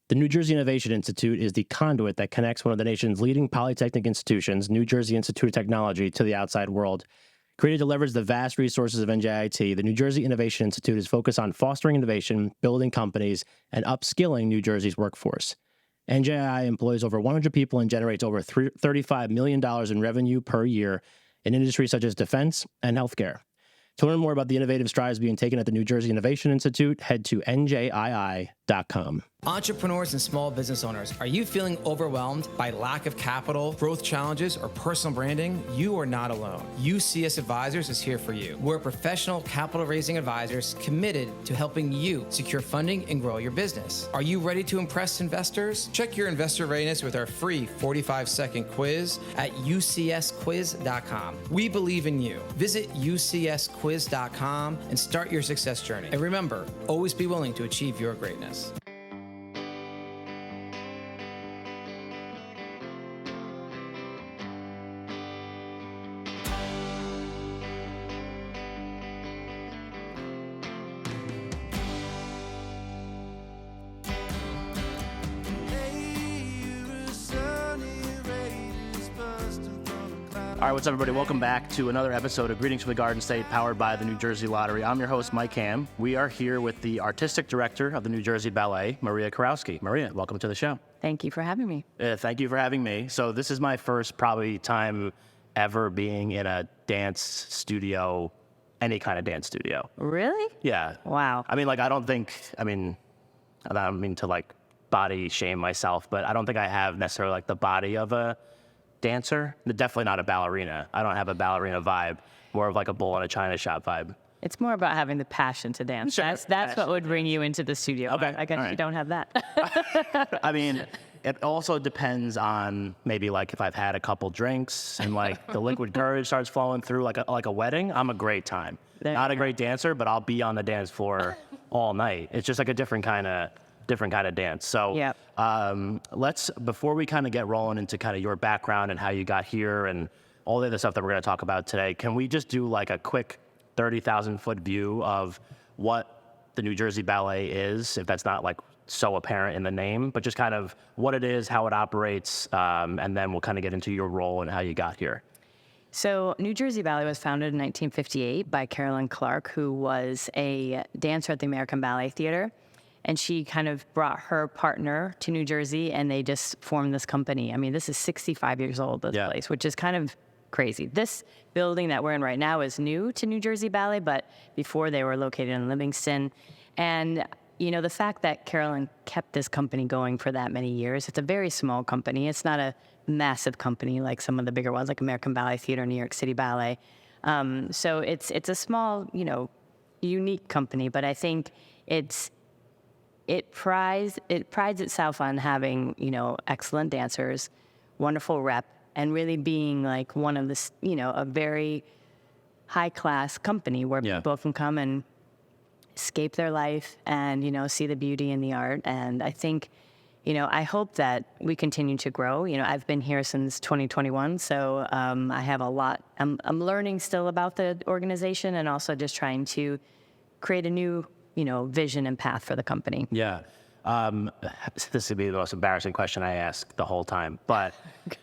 The New Jersey Innovation Institute is the conduit that connects one of the nation's leading polytechnic institutions, New Jersey Institute of Technology, to the outside world. Created to leverage the vast resources of NJIT, the New Jersey Innovation Institute is focused on fostering innovation, building companies, and upskilling New Jersey's workforce. NJI employs over 100 people and generates over $35 million in revenue per year in industries such as defense and healthcare. To learn more about the innovative strides being taken at the New Jersey Innovation Institute, head to njii.com. Entrepreneurs and small business owners, are you feeling overwhelmed by lack of capital, growth challenges, or personal branding? You are not alone. UCS Advisors is here for you. We're professional capital raising advisors committed to helping you secure funding and grow your business. Are you ready to impress investors? Check your investor readiness with our free 45-second quiz at ucsquiz.com. We believe in you. Visit ucsquiz.com and start your success journey. And remember, always be willing to achieve your greatness. All right, what's up, everybody? Welcome back to another episode of Greetings from the Garden State, powered by the New Jersey Lottery. I'm your host, Mike Hamm. We are here with the artistic director of the New Jersey Ballet, Maria Kowroski. Maria, welcome to the show. Thank you for having me. Thank you for having me. So this is my first probably time ever being in a dance studio, any kind of dance studio. Really? Yeah. Wow. I mean, I don't mean to like body shame myself, but I don't think I have necessarily like the body of a dancer. Definitely not a ballerina. I don't have a ballerina vibe. More of like a bull in a china shop vibe. It's more about having the passion to dance. Sure. That's what would bring you into the studio. Okay. I guess you don't have that. I mean, it also depends on maybe like if I've had a couple drinks and like the liquid courage starts flowing through like a wedding. I'm a great time. Not a great dancer, but I'll be on the dance floor all night. It's just like a different kind of dance. So Yep. Let's, before we kind of get rolling into kind of your background and how you got here and all the other stuff that we're going to talk about today, can we just do like a quick 30,000 foot view of what the New Jersey Ballet is, if that's not like so apparent in the name, but just kind of what it is, how it operates, and then we'll kind of get into your role and how you got here. So New Jersey Ballet was founded in 1958 by Carolyn Clark, who was a dancer at the American Ballet Theater. And she kind of brought her partner to New Jersey, and they just formed this company. I mean, this is 65 years old, this place, which is kind of crazy. This building that we're in right now is new to New Jersey Ballet, but before they were located in Livingston. And, you know, the fact that Carolyn kept this company going for that many years, it's a very small company. It's not a massive company like some of the bigger ones, like American Ballet Theater, New York City Ballet. So it's a small, unique company, but I think it prides itself on having, excellent dancers, wonderful rep, and really being like one of the, a very high-class company where people can come and escape their life and, see the beauty in the art. And I think, I hope that we continue to grow. I've been here since 2021, so I have a lot. I'm learning still about the organization and also just trying to create a new vision and path for the company. Yeah. This would be the most embarrassing question I ask the whole time. But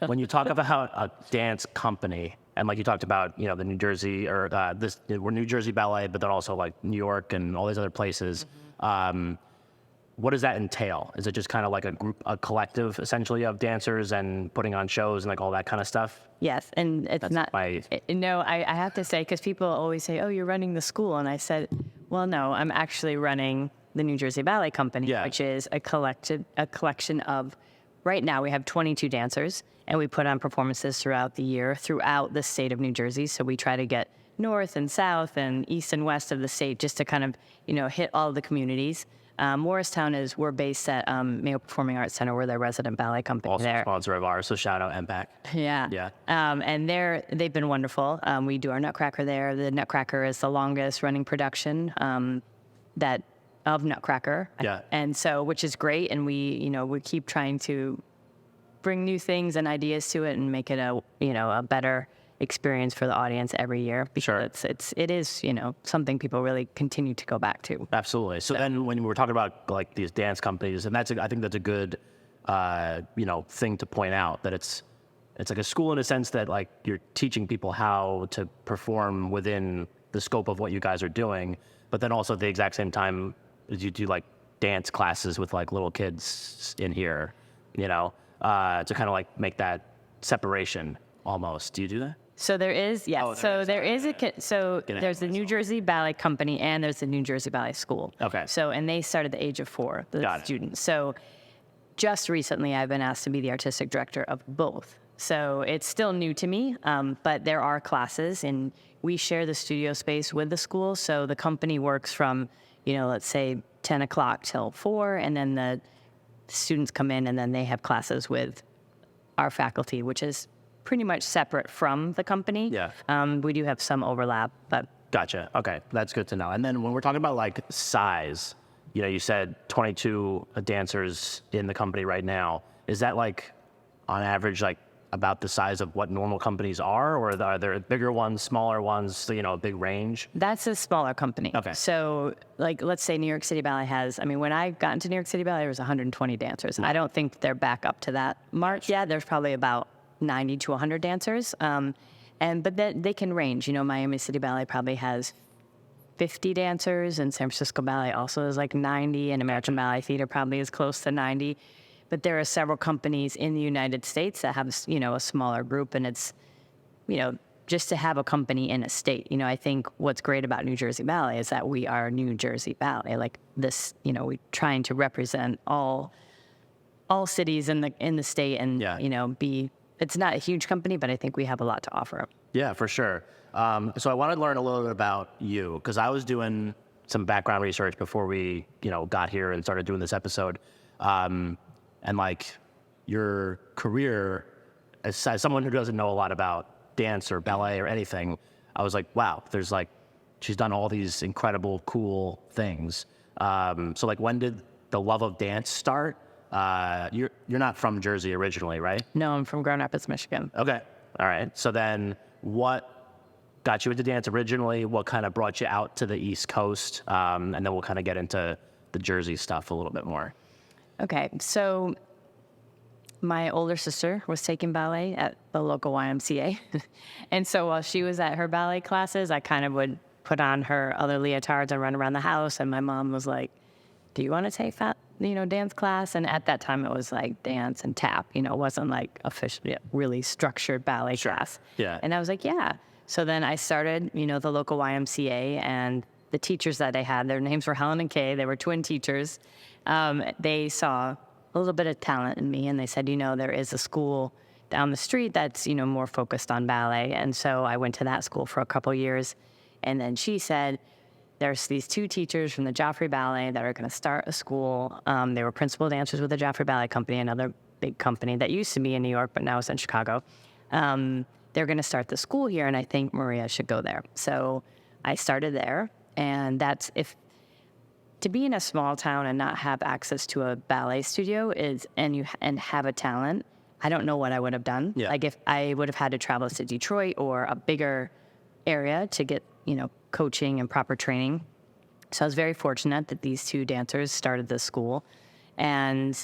when you talk about a dance company, and like you talked about, the New Jersey or we're New Jersey Ballet, but then also like New York and all these other places. What does that entail? Is it just kind of like a collective essentially of dancers and putting on shows and like all that kind of stuff? Yes, and it's not. No, I have to say, because people always say, "Oh, you're running the school," and I said, "Well, no, I'm actually running the New Jersey Ballet Company, which is a collection of. Right now, we have 22 dancers, and we put on performances throughout the year, throughout the state of New Jersey. So we try to get north and south and east and west of the state, just to kind of, hit all the communities. Morristown we're based at Mayo Performing Arts Center. We're their resident ballet company also there. Also a sponsor of ours, so shout out MPAC. Yeah. Yeah. And they've been wonderful. We do our Nutcracker there. The Nutcracker is the longest running production of Nutcracker. Yeah. And so, which is great. And we keep trying to bring new things and ideas to it and make it a better experience for the audience every year because it is something people really continue to go back to. Absolutely. So then when we're talking about like these dance companies, and I think that's a good thing to point out, that it's like a school in a sense that like you're teaching people how to perform within the scope of what you guys are doing, but then also at the exact same time you do like dance classes with like little kids in here, to kind of like make that separation almost. Do you do that? So there is, yes. There's the New Jersey Ballet Company and there's the New Jersey Ballet School. Okay. And they start at the age of 4, the students. So just recently I've been asked to be the artistic director of both. So it's still new to me, but there are classes and we share the studio space with the school. So the company works from, let's say 10 o'clock till 4, and then the students come in and then they have classes with our faculty, which is pretty much separate from the company. Yeah. We do have some overlap, but. Gotcha. Okay. That's good to know. And then when we're talking about like size, you said 22 dancers in the company right now. Is that like on average, like about the size of what normal companies are, or are there bigger ones, smaller ones, a big range? That's a smaller company. Okay. So like, let's say New York City Ballet has, when I got into New York City Ballet, there was 120 dancers. I don't think they're back up to that mark yet. There's probably about 90 to 100 dancers. But they can range. Miami City Ballet probably has 50 dancers, and San Francisco Ballet also is like 90, and American Ballet Theater probably is close to 90. But there are several companies in the United States that have, a smaller group, and it's, just to have a company in a state. I think what's great about New Jersey Ballet is that we are New Jersey Ballet. Like this, we're trying to represent all cities in the state, and it's not a huge company, but I think we have a lot to offer. Yeah, for sure. So I want to learn a little bit about you, because I was doing some background research before we, got here and started doing this episode. And like your career, as someone who doesn't know a lot about dance or ballet or anything, I was like, wow, she's done all these incredible, cool things. So like, when did the love of dance start? You're not from Jersey originally, right? No, I'm from Grand Rapids, Michigan. Okay. All right. So then what got you into dance originally? What kind of brought you out to the East Coast? And then we'll kind of get into the Jersey stuff a little bit more. Okay. So my older sister was taking ballet at the local YMCA. And so while she was at her ballet classes, I kind of would put on her other leotards and run around the house. And my mom was like, do you want to take that, dance class? And at that time it was like dance and tap, it wasn't like officially really structured ballet class. Yeah. And I was like, yeah. So then I started, the local YMCA, and the teachers that I had, their names were Helen and Kay. They were twin teachers. They saw a little bit of talent in me, and they said, there is a school down the street that's, more focused on ballet. And so I went to that school for a couple years. And then she said, there's these 2 teachers from the Joffrey Ballet that are going to start a school. They were principal dancers with the Joffrey Ballet Company, another big company that used to be in New York, but now is in Chicago. They're going to start the school here, and I think Maria should go there. So I started there, and to be in a small town and not have access to a ballet studio and have a talent, I don't know what I would have done. Yeah. Like if I would have had to travel to Detroit or a bigger area to get, coaching and proper training. So I was very fortunate that these 2 dancers started this school, and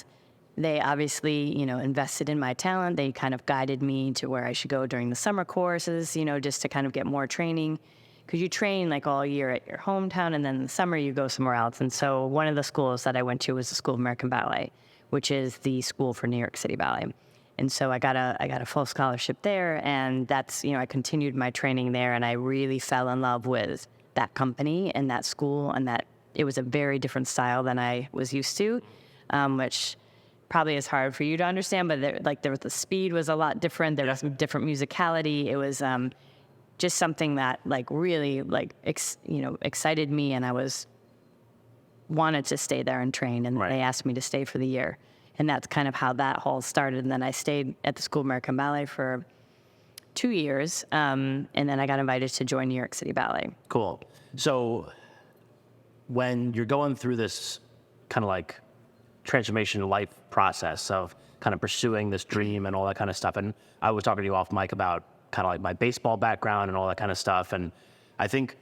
they obviously, invested in my talent. They kind of guided me to where I should go during the summer courses, just to kind of get more training, because you train like all year at your hometown, and then in the summer you go somewhere else. And so one of the schools that I went to was the School of American Ballet, which is the school for New York City Ballet. And so I got a full scholarship there, and that's, I continued my training there, and I really fell in love with that company and that school, and that it was a very different style than I was used to, which probably is hard for you to understand, but the speed was a lot different. There was some different musicality. It was just something that really excited me, and I wanted to stay there and train, and they asked me to stay for the year. And that's kind of how that all started. And then I stayed at the School of American Ballet for 2 years. And then I got invited to join New York City Ballet. Cool. So when you're going through this kind of like transformation life process of kind of pursuing this dream and all that kind of stuff, and I was talking to you off mic about kind of like my baseball background and all that kind of stuff. And I think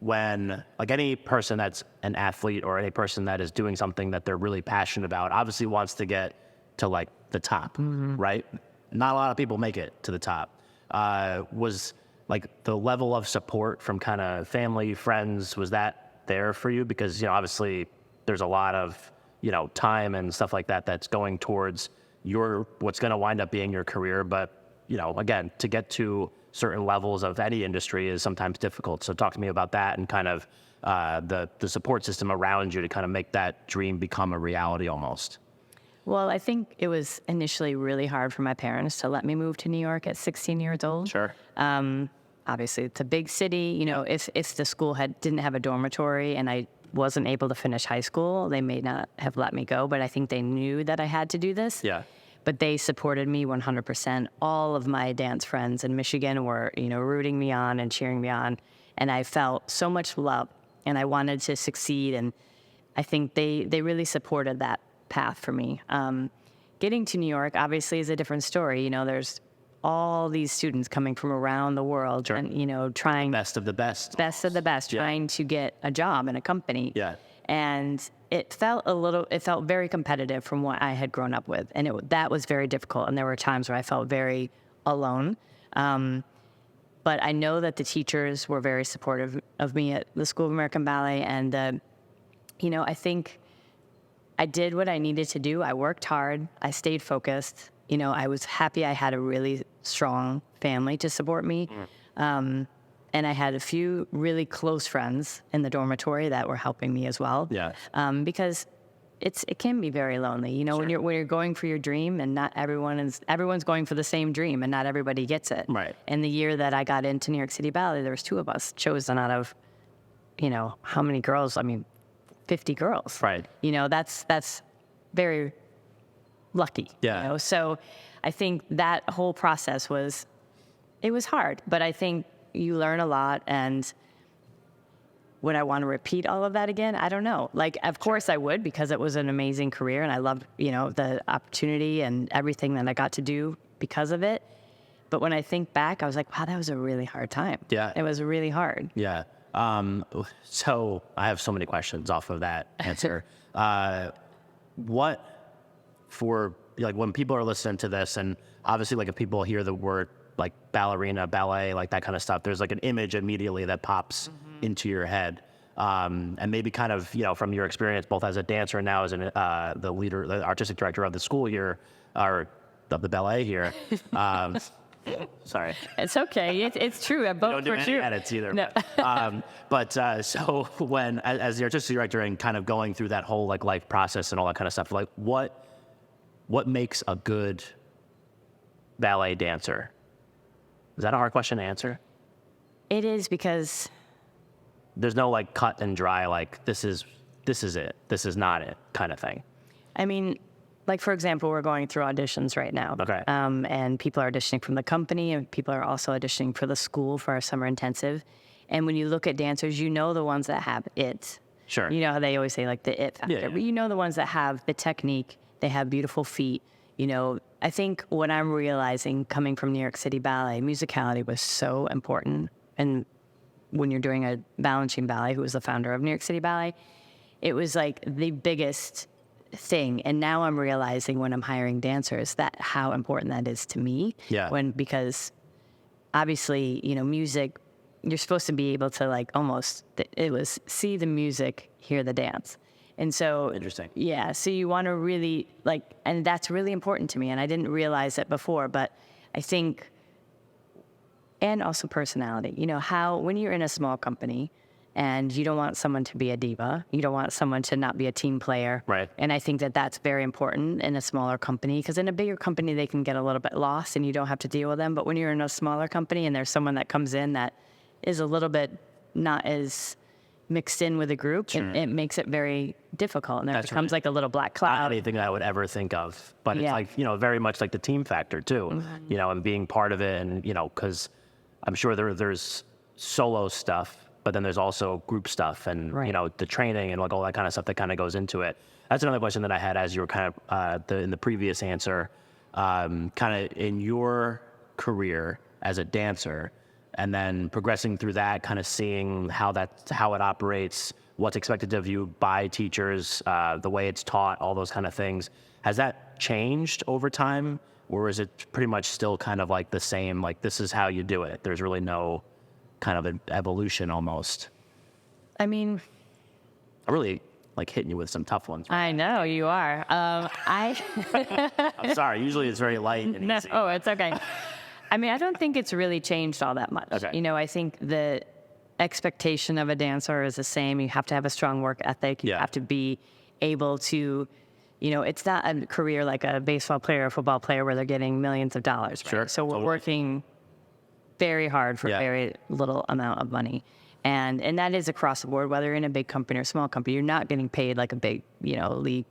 when like any person that's an athlete or any person that is doing something that they're really passionate about, obviously wants to get to like the top, right? Not a lot of people make it to the top. Was like the level of support from kind of family, friends, was that there for you? Because, you know, obviously there's a lot of, you know, time and stuff like that that's going towards what's going to wind up being your career. But, you know, again, to get to certain levels of any industry is sometimes difficult. So talk to me about that and kind of the support system around you to kind of make that dream become a reality almost. Well, I think it was initially really hard for my parents to let me move to New York at 16 years old. Sure. Obviously, it's a big city. You know, if the school didn't have a dormitory and I wasn't able to finish high school, they may not have let me go. But I think they knew that I had to do this. Yeah. But they supported me 100%. All of my dance friends in Michigan were, you know, rooting me on and cheering me on. And I felt so much love and I wanted to succeed. And I think they really supported that path for me. Getting to New York obviously is a different story. You know, there's all these students coming from around the world and, you know, trying Best of the best. best of the best, trying to get a job in a company. Yeah. And it felt very competitive from what I had grown up with. And that was very difficult. And there were times where I felt very alone. But I know that the teachers were very supportive of me at the School of American Ballet. And, you know, I think I did what I needed to do. I worked hard. I stayed focused. You know, I was happy I had a really strong family to support me. And I had a few really close friends in the dormitory that were helping me as well. Yeah. Because it can be very lonely. You know, when you're going for your dream and not everyone's going for the same dream and not everybody gets it. Right. And the year that I got into New York City Ballet, there was 2 of us chosen out of, you know, how many girls? I mean, 50 girls. Right. You know, that's very lucky. Yeah. You know? So I think that whole process was hard, but I think you learn a lot. And would I want to repeat all of that again? I don't know. Like, of course I would, because it was an amazing career and I loved, you know, the opportunity and everything that I got to do because of it. But when I think back, I was like, wow, that was a really hard time. Yeah. It was really hard. Yeah. So I have so many questions off of that answer. What for, like, when people are listening to this, and obviously, like, if people hear the word like ballerina, ballet, like that kind of stuff, there's like an image immediately that pops into your head. And maybe kind of, you know, from your experience, both as a dancer and now as the artistic director of the school here, or of the ballet here. Sorry. It's okay. It's true. Both Don't do for any sure. edits either. No. So when, as the artistic director and kind of going through that whole like life process and all that kind of stuff, like what makes a good ballet dancer? Is that a hard question to answer? It is, because There's no like cut and dry, like this is it, this is not it kind of thing. I mean, like, for example, we're going through auditions right now. Okay. And people are auditioning from the company, and people are also auditioning for the school for our summer intensive. And when you look at dancers, you know the ones that have it. Sure. You know how they always say, like, the it factor. Yeah. But you know the ones that have the technique, they have beautiful feet. You know, I think what I'm realizing coming from New York City Ballet, musicality was so important. And when you're doing a Balanchine Ballet, who was the founder of New York City Ballet, it was like the biggest thing. And now I'm realizing when I'm hiring dancers that how important that is to me. Yeah. Because obviously, you know, music, you're supposed to be able to, like, almost, it was see the music, hear the dance. And so, Interesting. Yeah. So you want to really, like, and that's really important to me. And I didn't realize it before, but I think, and also personality, you know, how, when you're in a small company and you don't want someone to be a diva, you don't want someone to not be a team player. Right. And I think that that's very important in a smaller company, because in a bigger company, they can get a little bit lost and you don't have to deal with them. But when you're in a smaller company and there's someone that comes in that is a little bit not as mixed in with a group, Sure. it makes it very difficult. And there That's becomes right. like a little black Not cloud. anything that I would ever think of, but it's Yeah. like, you know, very much like the team factor too, you know, and being part of it. And, you know, because I'm sure there's solo stuff, but then there's also group stuff and, Right. you know, the training and like all that kind of stuff that kind of goes into it. That's another question that I had as you were kind of in the previous answer, kind of in your career as a dancer, and then progressing through that, kind of seeing how it operates, what's expected of you by teachers, the way it's taught, all those kind of things. Has that changed over time, or is it pretty much still kind of like the same, like this is how you do it? There's really no kind of an evolution almost. I mean, I'm really like hitting you with some tough ones. I know you are. I'm sorry. Usually it's very light and easy. Oh, it's okay. I mean, I don't think it's really changed all that much. Okay. You know, I think the expectation of a dancer is the same. You have to have a strong work ethic. You have to be able to, you know, it's not a career like a baseball player or football player where they're getting millions of dollars. Right? Sure. So we're working very hard for very little amount of money. And that is across the board, whether you're in a big company or small company, you're not getting paid like a big, you know, league,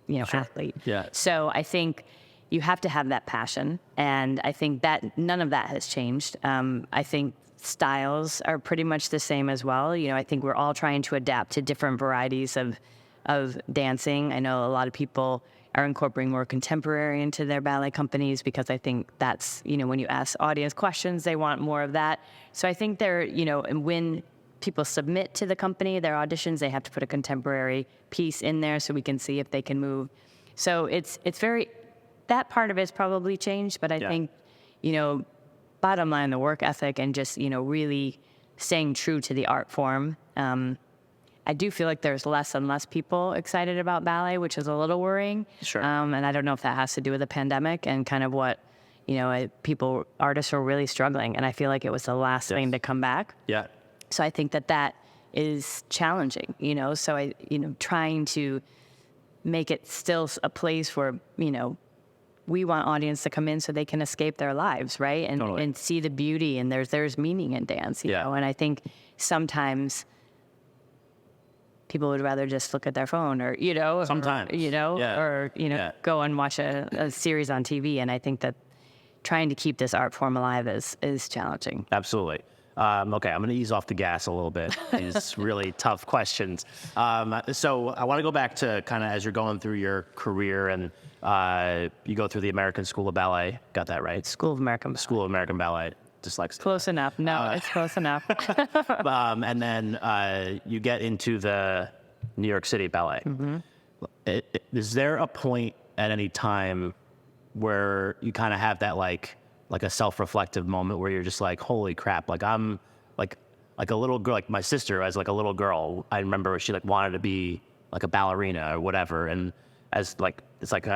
you know, athlete. Yeah. So I think you have to have that passion. And I think that none of that has changed. I think styles are pretty much the same as well. You know, I think we're all trying to adapt to different varieties of dancing. I know a lot of people are incorporating more contemporary into their ballet companies because I think that's, you know, when you ask audience questions, they want more of that. So I think they're, you know, and when people submit to the company, their auditions, they have to put a contemporary piece in there so we can see if they can move. So it's very, that part of it's probably changed, but I think, you know, bottom line, the work ethic and just, you know, really staying true to the art form. I do feel like there's less and less people excited about ballet, which is a little worrying. Sure. And I don't know if that has to do with the pandemic and kind of what, you know, artists are really struggling. And I feel like it was the last thing to come back. Yeah. So I think that is challenging, you know, so trying to make it still a place where, you know, we want audience to come in so they can escape their lives, right? And Totally. and see the beauty and there's meaning in dance, you know? And I think sometimes people would rather just look at their phone or, you know, sometimes, or, you know, go and watch a series on TV. And I think that trying to keep this art form alive is challenging. Absolutely. Okay, I'm going to ease off the gas a little bit. These really tough questions. So I want to go back to kind of as you're going through your career and you go through the American School of Ballet. Got that right? School of American Ballet. School of American Ballet. Dyslexic. Close enough. No, it's close enough. And then you get into the New York City Ballet. Mm-hmm. Is there a point at any time where you kind of have that like a self-reflective moment where you're just like, holy crap, like I'm like a little girl, like my sister as like a little girl, I remember she like wanted to be like a ballerina or whatever. And as like, it's like,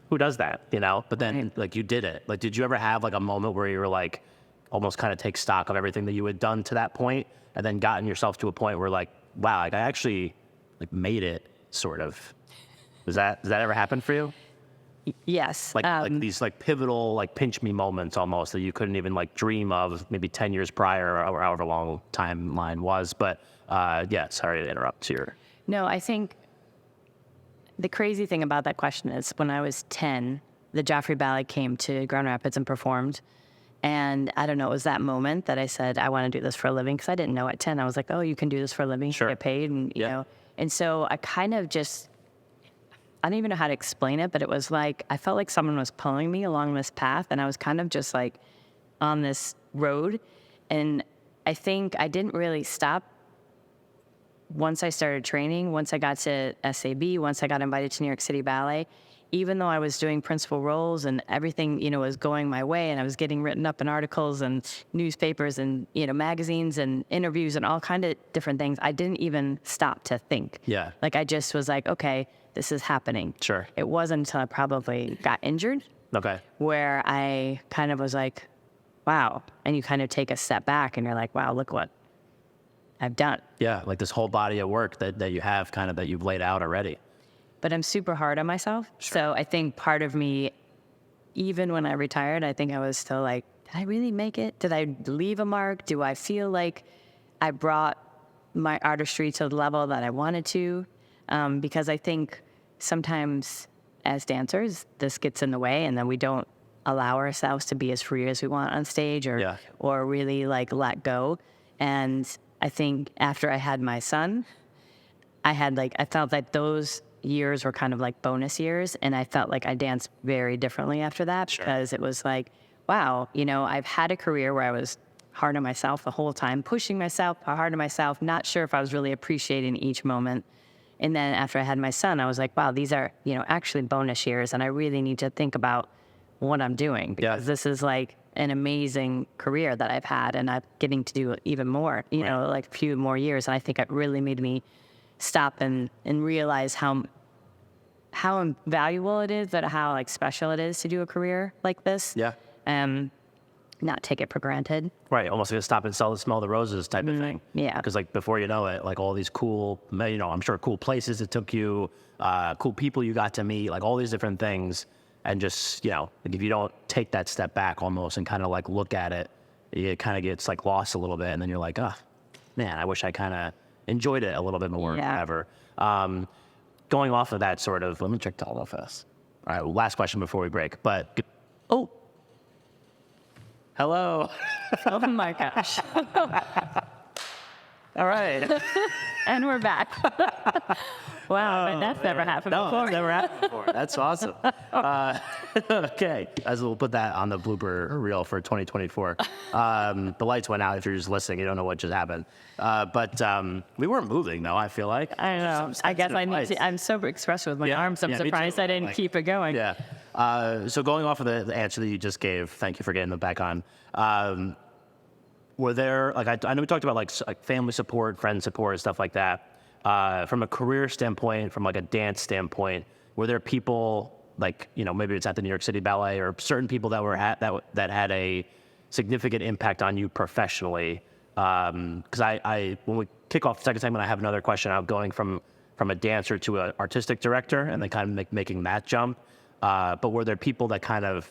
who does that, you know? But then like you did it. Like, did you ever have like a moment where you were like, almost kind of take stock of everything that you had done to that point and then gotten yourself to a point where like, wow, like I actually like made it sort of. Does that ever happen for you? Yes. Like these like pivotal, like pinch me moments almost that you couldn't even like dream of maybe 10 years prior or however long timeline was. But sorry to interrupt here. No, I think the crazy thing about that question is when I was 10, the Joffrey Ballet came to Grand Rapids and performed. And I don't know, it was that moment that I said, I want to do this for a living. Because I didn't know at 10. I was like, oh, you can do this for a living. Sure. Get paid. And, you know. And so I kind of just, I don't even know how to explain it. But it was like, I felt like someone was pulling me along this path. And I was kind of just like on this road. And I think I didn't really stop once I started training. Once I got to SAB, once I got invited to New York City Ballet. Even though I was doing principal roles and everything, you know, was going my way and I was getting written up in articles and newspapers and, you know, magazines and interviews and all kind of different things, I didn't even stop to think. Yeah. Like I just was like, okay, this is happening. Sure. It wasn't until I probably got injured. Okay. Where I kind of was like, wow. And you kind of take a step back and you're like, wow, look what I've done. Yeah. Like this whole body of work that you have kind of that you've laid out already. But I'm super hard on myself. Sure. So I think part of me, even when I retired, I think I was still like, did I really make it? Did I leave a mark? Do I feel like I brought my artistry to the level that I wanted to? Because I think sometimes as dancers, this gets in the way and then we don't allow ourselves to be as free as we want on stage or really like let go. And I think after I had my son, I felt like those years were kind of like bonus years. And I felt like I danced very differently after that because it was like, wow, I've had a career where I was hard on myself the whole time, pushing myself hard on myself, not sure if I was really appreciating each moment. And then after I had my son, I was like, wow, these are, actually bonus years. And I really need to think about what I'm doing, because this is like an amazing career that I've had, and I'm getting to do even more, like a few more years. And I think it really made me stop and realize how valuable it is, but how like special it is to do a career like this. Yeah. Not take it for granted. Right, almost like a stop and smell the roses type of thing. Yeah. Because like before you know it, like all these cool, I'm sure cool places it took you, cool people you got to meet, like all these different things. And just, like if you don't take that step back almost and kind of like look at it, it kind of gets like lost a little bit. And then you're like, oh, man, I wish I kind of enjoyed it a little bit more. Yeah. Whatever. Going off of that sort of, let me check all of this. All right, last question before we break. But, oh, hello. Oh my gosh. All right. And we're back. Wow, but that's never happened before. That's never happened before. That's awesome. Okay, as we'll put that on the blooper reel for 2024. The lights went out. If you're just listening, you don't know what just happened. But we weren't moving, though, I feel like. I don't know. I guess I need to. I'm so expressive with my arms. I'm surprised I didn't keep it going. Yeah. So going off of the answer that you just gave, thank you for getting them back on. Were there, like, I know we talked about like family support, friend support, stuff like that. From a career standpoint, from like a dance standpoint, were there people like, maybe it's at the New York City Ballet, or certain people that were that had a significant impact on you professionally? Because I when we kick off the second segment, I have another question out going from a dancer to an artistic director, and then kind of making that jump. But were there people that kind of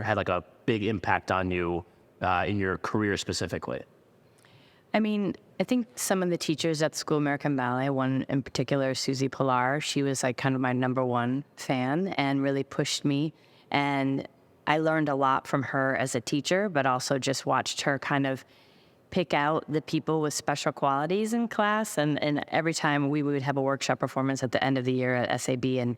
had like a big impact on you in your career specifically? I mean, I think some of the teachers at the School of American Ballet, one in particular, Susie Pilar, she was like kind of my number one fan and really pushed me. And I learned a lot from her as a teacher, but also just watched her kind of pick out the people with special qualities in class. And every time we would have a workshop performance at the end of the year at SAB, and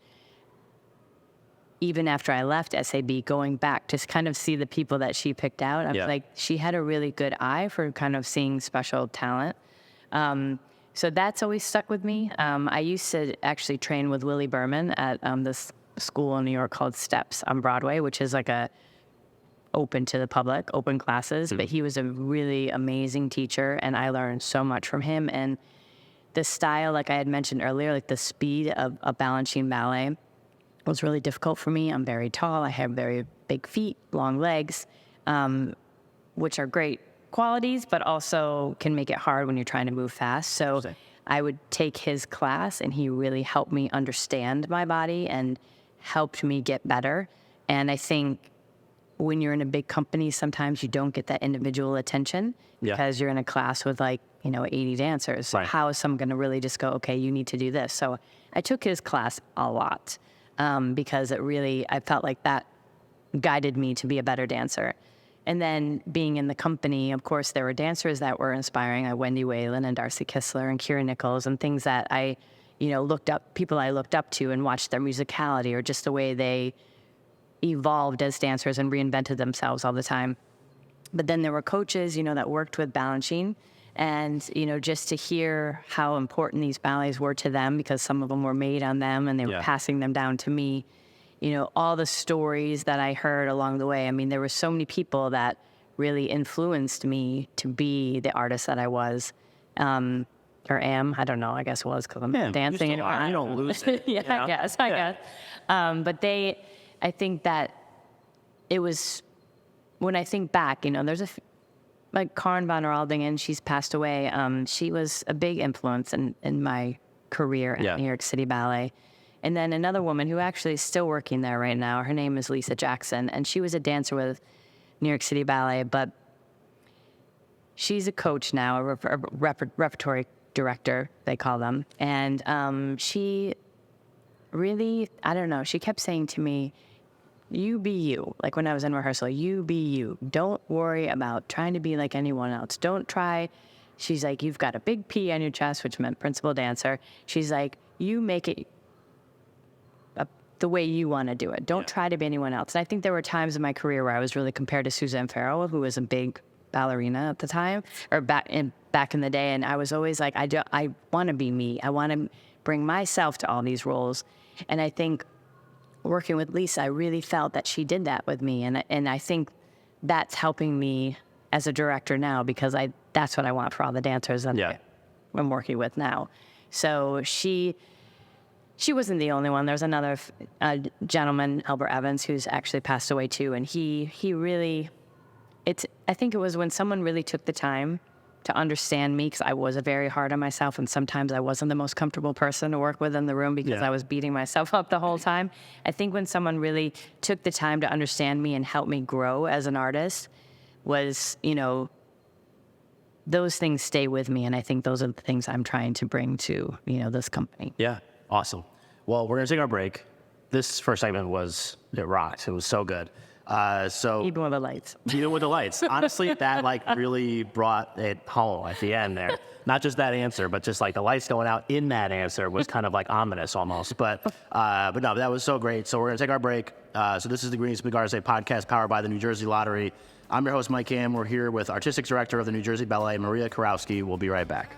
even after I left SAB, going back to kind of see the people that she picked out, I was like, she had a really good eye for kind of seeing special talent. So that's always stuck with me. I used to actually train with Willie Berman at this school in New York called Steps on Broadway, which is like a open to the public, open classes. But he was a really amazing teacher, and I learned so much from him. And the style, like I had mentioned earlier, like the speed of a Balanchine ballet was really difficult for me. I'm very tall. I have very big feet, long legs, which are great qualities, but also can make it hard when you're trying to move fast. So I would take his class, and he really helped me understand my body and helped me get better. And I think when you're in a big company, sometimes you don't get that individual attention because you're in a class with 80 dancers. Right. How is someone going to really just go, okay, you need to do this? So I took his class a lot. Because I felt like that guided me to be a better dancer. And then being in the company, of course, there were dancers that were inspiring, like Wendy Whalen and Darcy Kistler and Kira Nichols, and things that I, people I looked up to and watched their musicality, or just the way they evolved as dancers and reinvented themselves all the time. But then there were coaches, that worked with Balanchine. And, just to hear how important these ballets were to them, because some of them were made on them and they were passing them down to me, all the stories that I heard along the way. I mean, there were so many people that really influenced me to be the artist that I was, or am. I don't know. I guess was because I'm dancing. You don't lose it. I guess. But I think that it was, when I think back, there's like Karen von Aldingen, she's passed away. She was a big influence in my career at New York City Ballet. And then another woman who actually is still working there right now, her name is Lisa Jackson, and she was a dancer with New York City Ballet, but she's a coach now, a repertory director, they call them. And she really, I don't know, she kept saying to me, you be you. Like when I was in rehearsal, you be you. Don't worry about trying to be like anyone else. Don't try. She's like, you've got a big P on your chest, which meant principal dancer. She's like, you make it the way you want to do it. Don't try to be anyone else. And I think there were times in my career where I was really compared to Suzanne Farrell, who was a big ballerina at the time, or back in the day. And I was always like, I want to be me. I want to bring myself to all these roles. And I think working with Lisa, I really felt that she did that with me. And I think that's helping me as a director now, because that's what I want for all the dancers that I'm working with now. So she wasn't the only one. There's another gentleman, Albert Evans, who's actually passed away too. And he really, I think it was when someone really took the time to understand me, because I was very hard on myself, and sometimes I wasn't the most comfortable person to work with in the room because I was beating myself up the whole time. I think when someone really took the time to understand me and help me grow as an artist was, those things stay with me, and I think those are the things I'm trying to bring to, this company. Yeah, awesome. Well, we're going to take our break. This first segment it rocked. It was so good. Even with the lights. Even with the lights. Honestly, that really brought it home at the end there. Not just that answer, but just the lights going out in that answer was kind of ominous almost. But no, that was so great. So we're going to take our break. So this is the Greetings from the Garden State podcast powered by the New Jersey Lottery. I'm your host, Mike Cam. We're here with Artistic Director of the New Jersey Ballet, Maria Kowroski. We'll be right back.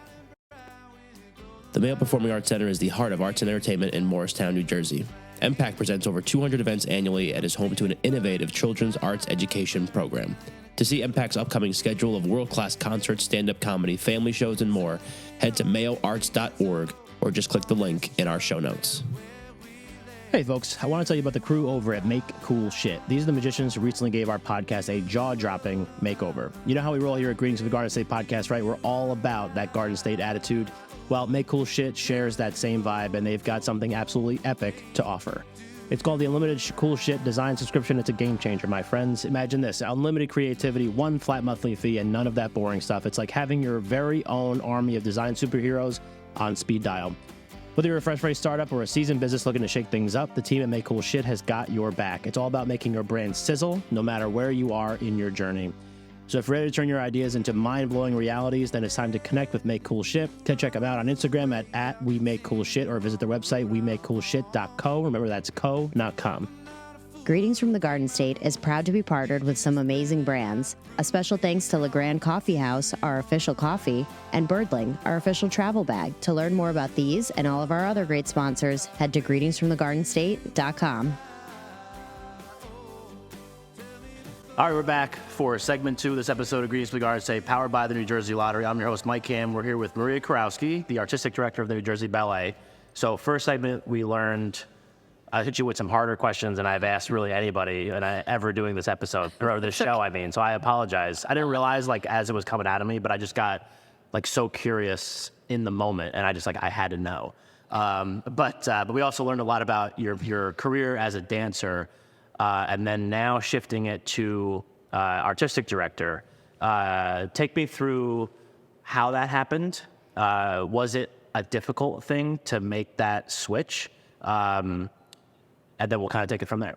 The Mayo Performing Arts Center is the heart of arts and entertainment in Morristown, New Jersey. MPAC presents over 200 events annually and is home to an innovative children's arts education program. To see MPAC's upcoming schedule of world-class concerts, stand-up comedy, family shows, and more, head to mayoarts.org or just click the link in our show notes. Hey folks, I want to tell you about the crew over at Make Cool Shit. These are the magicians who recently gave our podcast a jaw-dropping makeover. You know how we roll here at Greetings from the Garden State podcast, right? We're all about that Garden State attitude. Well, Make Cool Shit shares that same vibe, and they've got something absolutely epic to offer. It's called the Unlimited Cool Shit Design Subscription. It's a game changer, my friends. Imagine this: unlimited creativity, one flat monthly fee, and none of that boring stuff. It's like having your very own army of design superheroes on speed dial. Whether you're a fresh-faced startup or a seasoned business looking to shake things up, the team at Make Cool Shit has got your back. It's all about making your brand sizzle, no matter where you are in your journey. So if you're ready to turn your ideas into mind-blowing realities, then it's time to connect with Make Cool Shit. Check them out on Instagram at WeMakeCoolShit, or visit their website, WeMakeCoolShit.co. Remember, that's co, not com. Greetings from the Garden State is proud to be partnered with some amazing brands. A special thanks to LeGrand Coffee House, our official coffee, and Birdling, our official travel bag. To learn more about these and all of our other great sponsors, head to greetingsfromthegardenstate.com. All right, we're back for segment 2 of this episode of Greetings from the Garden State, powered by the New Jersey Lottery. I'm your host, Mike Cam. We're here with Maria Kowroski, the Artistic Director of the New Jersey Ballet. So first segment, we learned, I hit you with some harder questions than I've asked really anybody ever doing this episode, or this show, I mean. So I apologize. I didn't realize, as it was coming out of me, but I just got, so curious in the moment, and I had to know. But we also learned a lot about your career as a dancer, and then now shifting it to artistic director. Take me through how that happened. Was it a difficult thing to make that switch? And then we'll kind of take it from there.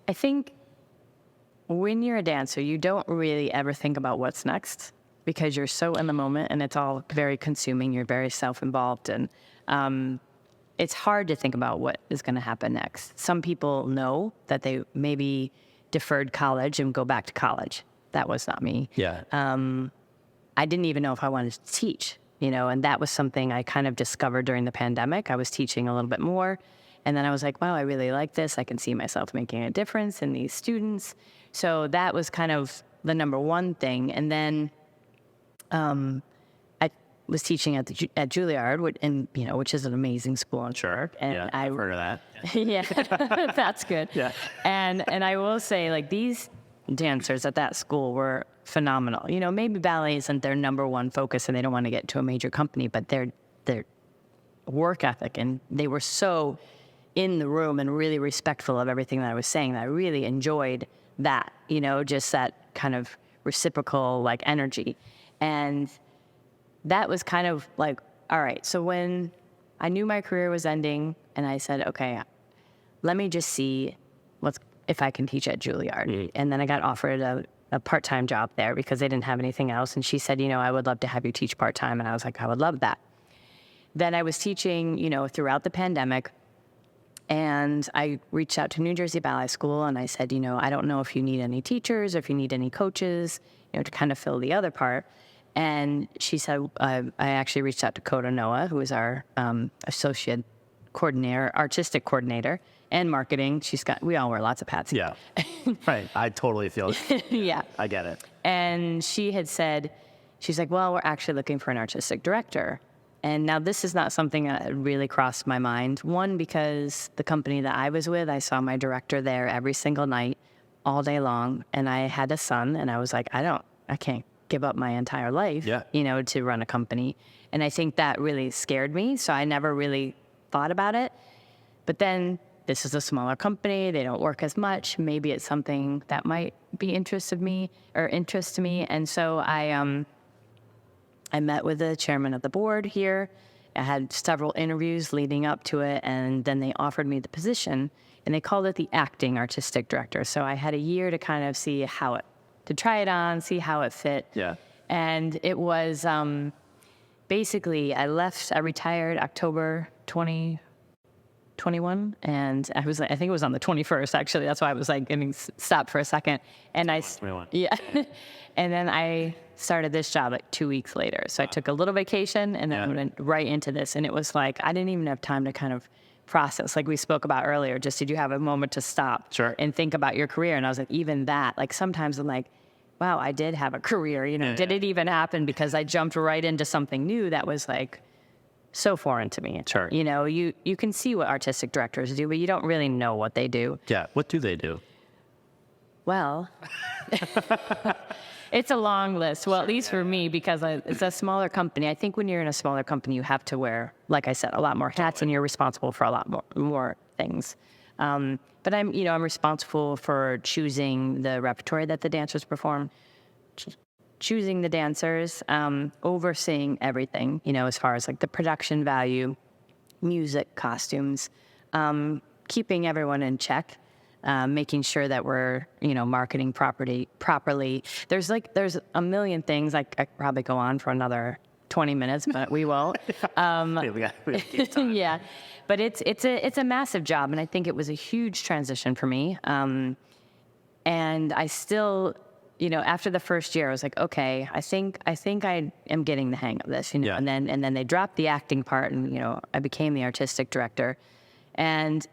I think when you're a dancer, you don't really ever think about what's next because you're so in the moment and it's all very consuming. You're very self-involved, and it's hard to think about what is going to happen next. Some people know that they maybe deferred college and go back to college. That was not me. Yeah. I didn't even know if I wanted to teach, and that was something I kind of discovered during the pandemic. I was teaching a little bit more, and then I was like, wow, I really like this. I can see myself making a difference in these students. So that was kind of the number one thing. And then I was teaching at Juilliard, which is an amazing school in New York. And yeah, I've heard of that. Yeah, that's good. Yeah. And I will say, these dancers at that school were phenomenal. Maybe ballet isn't their number one focus and they don't want to get to a major company, but their work ethic, and they were so in the room and really respectful of everything that I was saying that I really enjoyed that, just that kind of reciprocal energy. And that was kind of all right, so when I knew my career was ending and I said, okay, let me just see if I can teach at Juilliard. Mm-hmm. And then I got offered a part-time job there because they didn't have anything else. And she said, I would love to have you teach part-time. And I was like, I would love that. Then I was teaching, throughout the pandemic. And I reached out to New Jersey Ballet School and I said, I don't know if you need any teachers or if you need any coaches, to kind of fill the other part. And she said, I actually reached out to Coda Noah, who is our associate coordinator, artistic coordinator, and marketing. We all wear lots of hats. Yeah. Right. I totally feel it. Yeah. I get it. And she had said, she's like, well, we're actually looking for an artistic director. And now this is not something that really crossed my mind. One, because the company that I was with, I saw my director there every single night, all day long. And I had a son, and I was like, I can't give up my entire life, to run a company. And I think that really scared me. So I never really thought about it. But then this is a smaller company. They don't work as much. Maybe it's something that might be interest to me. And so I met with the chairman of the board here. I had several interviews leading up to it, and then they offered me the position, and they called it the acting artistic director. So I had a year to kind of see to try it on, see how it fit. Yeah. And it was basically, I retired October 2021, and I think it was on the 21st, actually. That's why I was like getting stopped for a second. And 21. Yeah. And then I started this job like 2 weeks later. So I took a little vacation and then went right into this. And it was like, I didn't even have time to kind of process, like we spoke about earlier. Just did you have a moment to stop and think about your career? And I was like, even that, like sometimes I'm like, wow, I did have a career, did it even happen? Because I jumped right into something new that was like so foreign to me. Sure. You can see what artistic directors do, but you don't really know what they do. Yeah. What do they do? Well, it's a long list. Well, at least for me, because it's a smaller company. I think when you're in a smaller company, you have to wear, like I said, a lot more hats, and you're responsible for a lot more things. But I'm responsible for choosing the repertoire that the dancers perform, choosing the dancers, overseeing everything, as far as like the production value, music, costumes, keeping everyone in check. Making sure that we're, marketing properly. There's a million things. I could probably go on for another 20 minutes, but we won't. We keep time. Yeah, but it's a massive job, and I think it was a huge transition for me. And I still, after the first year, I was like, okay, I think I am getting the hang of this, And then they dropped the acting part, and I became the artistic director, and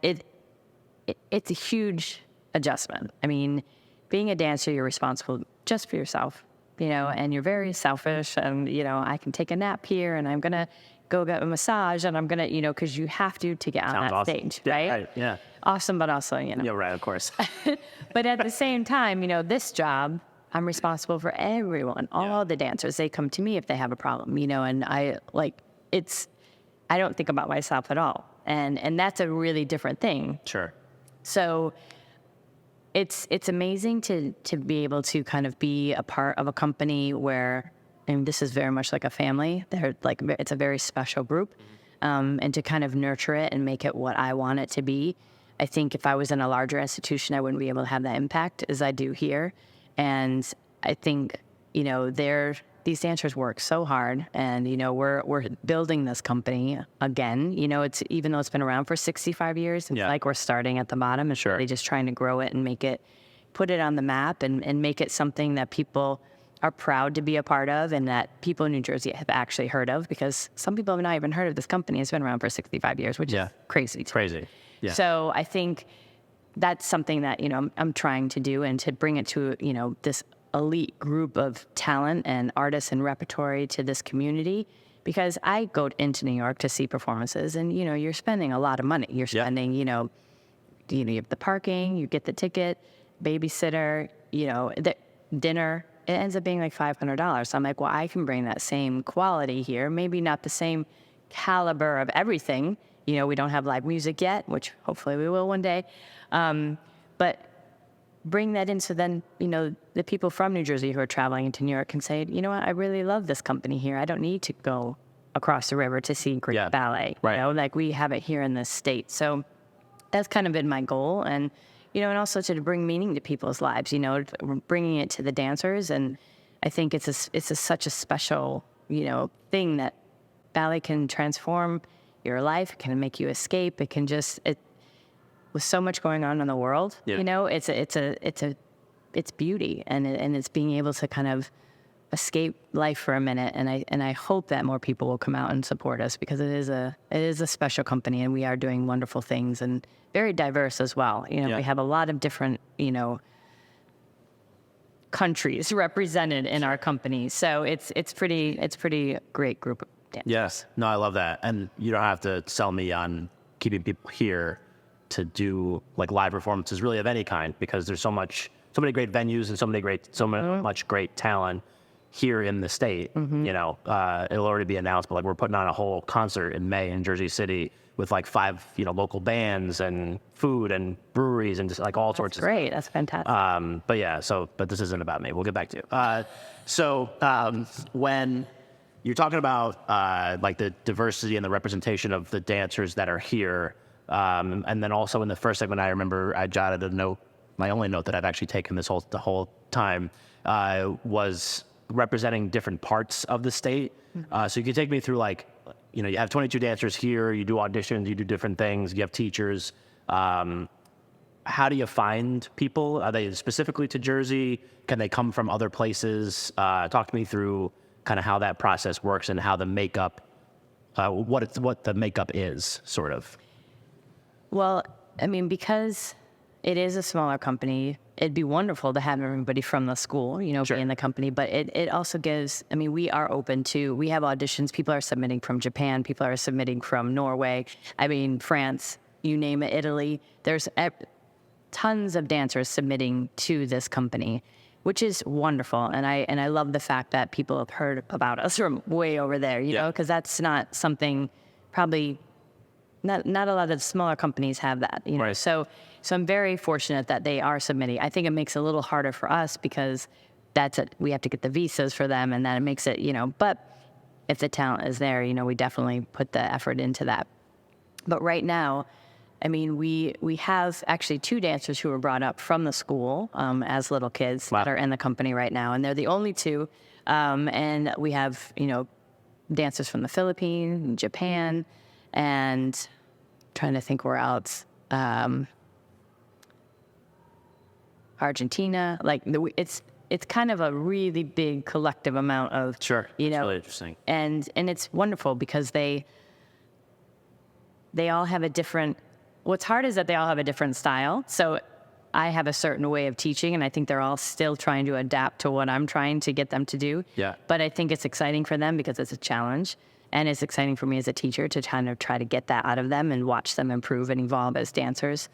it's a huge adjustment. I mean, being a dancer, you're responsible just for yourself, and you're very selfish. And, I can take a nap here, and I'm going to go get a massage, and I'm going to, because you have to get on that awesome. stage, Yeah, right? right? Yeah. Awesome, but also, Yeah, right, of course. But at the same time, this job, I'm responsible for everyone, all the dancers. They come to me if they have a problem, and I don't think about myself at all. And that's a really different thing. Sure. So it's amazing to be able to kind of be a part of a company where, and this is very much like a family. It's a very special group, and to kind of nurture it and make it what I want it to be. I think if I was in a larger institution, I wouldn't be able to have that impact as I do here. And I think, these dancers work so hard, and, we're building this company again. It's, even though it's been around for 65 years, it's like we're starting at the bottom and really just trying to grow it and put it on the map and make it something that people are proud to be a part of, and that people in New Jersey have actually heard of, because some people have not even heard of this company. It's been around for 65 years, which is crazy. Crazy. Yeah. So I think that's something that, I'm trying to do, and to bring it to, this elite group of talent and artists and repertory to this community, because I go into New York to see performances, and, you're spending a lot of money. You're spending, you have the parking, you get the ticket, babysitter, the dinner. It ends up being like $500. So I'm like, well, I can bring that same quality here, maybe not the same caliber of everything. We don't have live music yet, which hopefully we will one day. But bring that in, so then, the people from New Jersey who are traveling into New York can say, you know what, I really love this company here. I don't need to go across the river to see great ballet. Right. We have it here in this state. So that's kind of been my goal. And, and also to bring meaning to people's lives, bringing it to the dancers. And I think it's such a special, thing that ballet can transform your life. It can make you escape. It can just, with so much going on in the world, Yeah. you know, it's beauty, and it's being able to kind of escape life for a minute. And I hope that more people will come out and support us, because it is a special company, and we are doing wonderful things, and very diverse as well. You know, Yeah. we have a lot of different, you know, countries represented in our company. So it's pretty great group of dancers. Yes. No, I love that. And you don't have to sell me on keeping people here to do like live performances really of any kind, because there's so many great venues and so much great talent here in the state. You know, it'll already be announced, but like we're putting on a whole concert in May in Jersey City with like 5, you know, local bands and food and breweries and just like all sorts of stuff. Great. That's fantastic. But yeah, but this isn't about me. We'll get back to you. When you're talking about like the diversity and the representation of the dancers that are here, and then also in the first segment, I remember I jotted a note. My only note that I've actually taken the whole time was representing different parts of the state. So you can take me through, like, you know, you have 22 dancers here, you do auditions, you do different things, you have teachers. How do you find people? Are they specifically to Jersey? Can they come from other places? Talk to me through kind of how that process works and how the makeup, what the makeup is, sort of. Well, I mean, because it is a smaller company, it'd be wonderful to have everybody from the school, you know, Sure. be in the company. But it also gives, I mean, we are open to, we have auditions. People are submitting from Japan. People are submitting from Norway. I mean, France, you name it, Italy. There's tons of dancers submitting to this company, which is wonderful. And I love the fact that people have heard about us from way over there, you know, because that's not something probably not a lot of smaller companies have that, you know. Right. So I'm very fortunate that they are submitting. I think it makes it a little harder for us because we have to get the visas for them, and that it makes it, you know, but if the talent is there, you know, we definitely put the effort into that. But right now, I mean, we have actually 2 dancers who were brought up from the school as little kids that are in the company right now, and they're the only 2. And we have, you know, dancers from the Philippines, Japan, and trying to think where else. Argentina, like it's kind of a really big collective amount of, Sure. you know, It's really interesting. and it's wonderful because they all have a different. What's hard is that they all have a different style. So I have a certain way of teaching, and I think they're all still trying to adapt to what I'm trying to get them to do. Yeah. But I think it's exciting for them because it's a challenge, and it's exciting for me as a teacher to kind of try to get that out of them and watch them improve and evolve as dancers.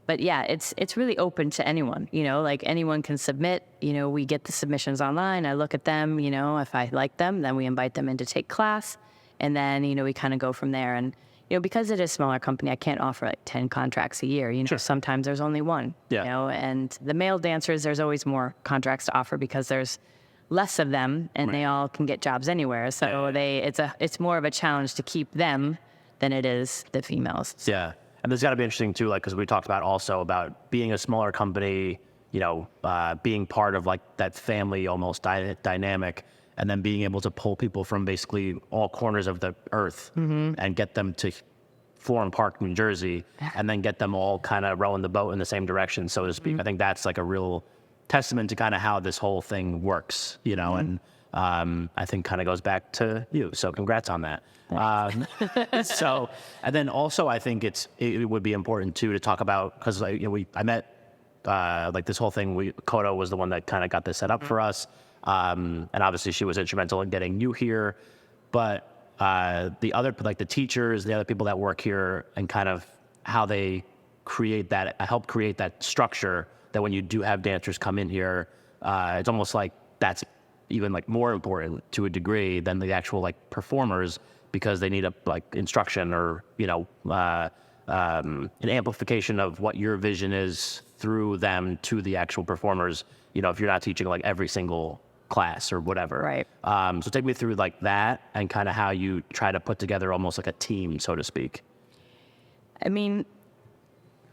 But yeah, it's really open to anyone, you know, like anyone can submit. You know, we get the submissions online. I look at them, you know, if I like them, then we invite them in to take class. And then, you know, we kind of go from there. And, you know, because it is a smaller company, I can't offer like 10 contracts a year. You know, sometimes there's only 1, Yeah. you know, and the male dancers, there's always more contracts to offer because there's less of them and they all can get jobs anywhere. So it's more of a challenge to keep them than it is the females. Yeah. And there's got to be interesting too, like, because we talked about also about being a smaller company, you know, being part of like that family almost dynamic, and then being able to pull people from basically all corners of the earth and get them to Florham Park, New Jersey, and then get them all kind of rowing the boat in the same direction, so to speak. I think that's like a real testament to kind of how this whole thing works, you know, and I think kind of goes back to you. So congrats on that. So, and then also I think it would be important too to talk about, because you know, I met like this whole thing. Kodo was the one that kind of got this set up for us, and obviously she was instrumental in getting you here. But the other, like the teachers, the other people that work here, and kind of how they help create that structure that when you do have dancers come in here, it's almost like that's even like more important to a degree than the actual like performers, because they need a like instruction or, you know, an amplification of what your vision is through them to the actual performers, you know, if you're not teaching like every single class or whatever. Right. So take me through like that and kind of how you try to put together almost like a team, so to speak. I mean,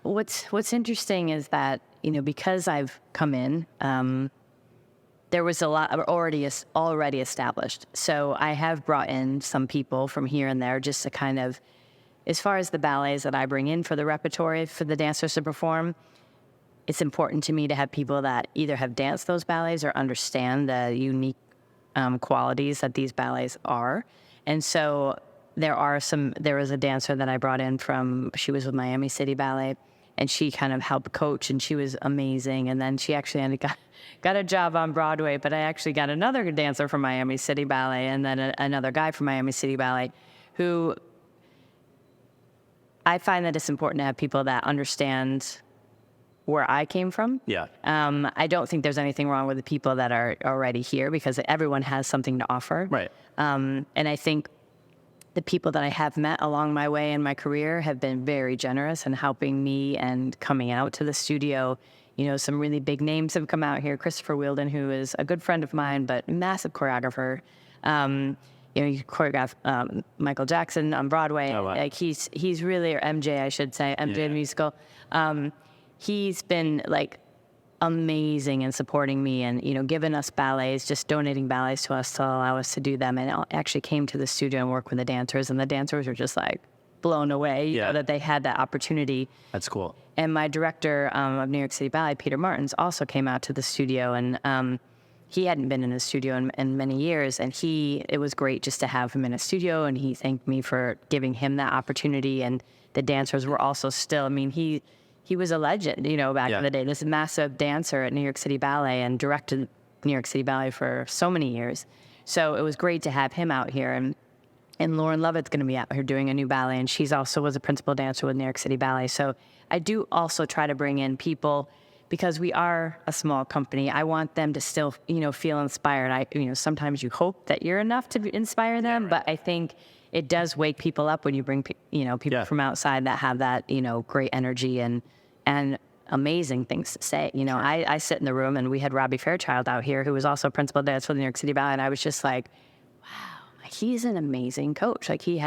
what's interesting is that, you know, because I've come in, there was a lot already established. So I have brought in some people from here and there just to kind of as far as the ballets that I bring in for the repertory for the dancers to perform, it's important to me to have people that either have danced those ballets or understand the unique qualities that these ballets are. And so there was a dancer that I brought in she was with Miami City Ballet, and she kind of helped coach, and she was amazing. And then she actually got a job on Broadway, but I actually got another dancer from Miami City Ballet and then another guy from Miami City Ballet who I find that it's important to have people that understand where I came from. Yeah. I don't think there's anything wrong with the people that are already here because everyone has something to offer. Right. And I think the people that I have met along my way in my career have been very generous in helping me and coming out to the studio. You know, some really big names have come out here. Christopher Wheeldon, who is a good friend of mine, but massive choreographer. You know, he choreographed Michael Jackson on Broadway. Oh, wow. Like he's really, or MJ, I should say, MJ the musical. He's been like amazing in supporting me and, you know, giving us ballets, just donating ballets to us to allow us to do them. And I actually came to the studio and worked with the dancers, and the dancers were just like blown away you know, that they had that opportunity. That's cool. And my director of New York City Ballet, Peter Martins, also came out to the studio, and he hadn't been in a studio in many years, and it was great just to have him in a studio, and he thanked me for giving him that opportunity. And the dancers were also still, I mean, he was a legend, you know, back in the day. This massive dancer at New York City Ballet and directed New York City Ballet for so many years. So it was great to have him out here. And Lauren Lovett's going to be out here doing a new ballet, and she's also was a principal dancer with New York City Ballet. So I do also try to bring in people because we are a small company. I want them to still, you know, feel inspired. Sometimes you hope that you're enough to inspire them, but I think it does wake people up when you bring, people from outside that have that, great energy and amazing things to say. I sit in the room, and we had Robbie Fairchild out here, who was also a principal dancer for the New York City Ballet, and I was just like, wow, he's an amazing coach. Like he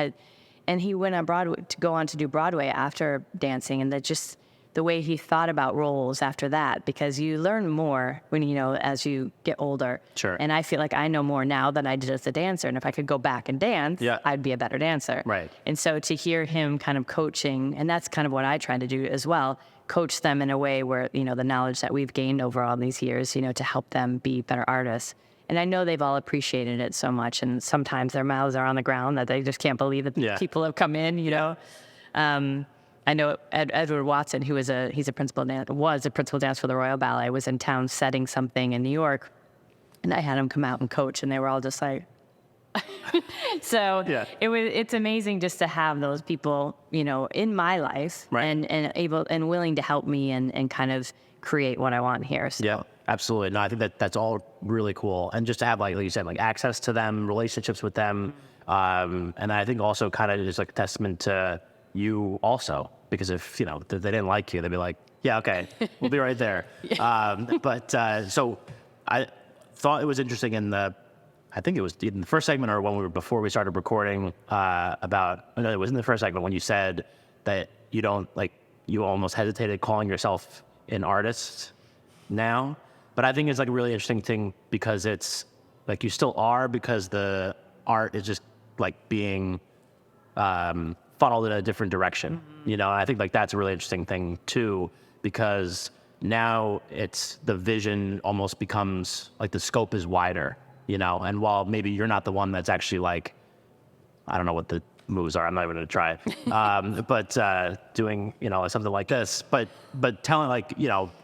went on Broadway to go on to do Broadway after dancing, and that just the way he thought about roles after that, because you learn more when, as you get older. Sure. And I feel like I know more now than I did as a dancer. And if I could go back and dance, I'd be a better dancer. Right. And so to hear him kind of coaching, and that's kind of what I try to do as well, coach them in a way where, the knowledge that we've gained over all these years, to help them be better artists. And I know they've all appreciated it so much. And sometimes their mouths are on the ground that they just can't believe that people have come in, I know Edward Watson, who was a principal dancer for the Royal Ballet, was in town setting something in New York, and I had him come out and coach, and they were all just like, so it's amazing just to have those people, in my life, and able and willing to help me and kind of create what I want here. So. Yeah, absolutely. No, I think that's all really cool, and just to have like you said, like access to them, relationships with them, and I think also kind of just like a testament to you also, because if they didn't like you, they'd be like, yeah, okay, we'll be right there. So I thought it was interesting I think it was in the first segment or before we started recording it was in the first segment when you said that you almost hesitated calling yourself an artist now, but I think it's like a really interesting thing because it's like you still are, because the art is just like being funneled in a different direction. I think like that's a really interesting thing too, because now it's the vision almost becomes like the scope is wider, and while maybe you're not the one that's actually like, I don't know what the moves are, I'm not even gonna try it, but doing, something like this, but telling